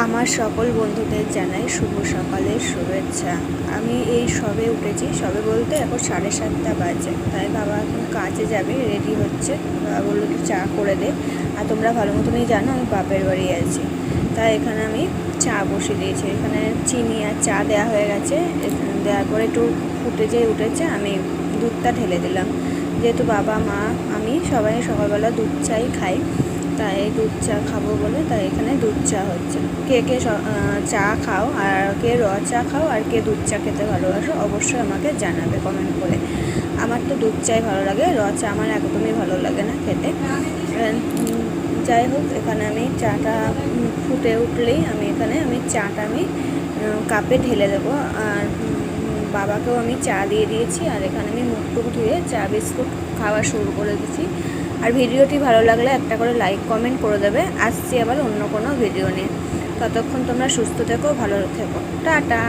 আমার সকল বন্ধুদের জানাই শুভ সকালের শুভেচ্ছা। আমি এই সবে উঠেছি, সবে বলতে এখন 7:30 বাজে। তাই বাবা এখন কাজে যাবে, রেডি হচ্ছে। বাবা বললো একটু চা করে দে। আর তোমরা ভালো মতনই জানো আমি বাপের বাড়ি আছি, তাই এখানে আমি চা বসিয়ে দিয়েছি। এখানে চিনি আর চা দেওয়া হয়ে গেছে। দেওয়ার পরে একটু উঠেছে, আমি দুধটা ঢেলে দিলাম। যেহেতু বাবা মা আমি সবাই সকালবেলা দুধ চাই খাই, তাই দুধ চা খাবো বলে তাই এখানে দুধ চা হচ্ছে। কে কে চা খাও আর কে র চা খাও আর কে দুধ চা খেতে ভালোবাসো অবশ্যই আমাকে জানাবে কমেন্ট করে। আমার তো দুধ চাই ভালো লাগে, র চা আমার একদমই ভালো লাগে না খেতে। যাই হোক, এখানে আমি চাটা ফুটে উঠলেই আমি চাটা কাপে ঢেলে দেবো। আর বাবাকেও আমি চা দিয়ে দিয়েছি। আর এখানে আমি মুখ টুক ধুয়ে চা বিস্কুট খাওয়া শুরু করে দিয়েছি। আর ভিডিওটি ভালো লাগলে একটা করে লাইক কমেন্ট করে দেবে। আসছি আবার অন্য কোনো ভিডিও নিয়ে। ততক্ষণ তোমরা সুস্থ থেকো, ভালো থেকো, টাটা।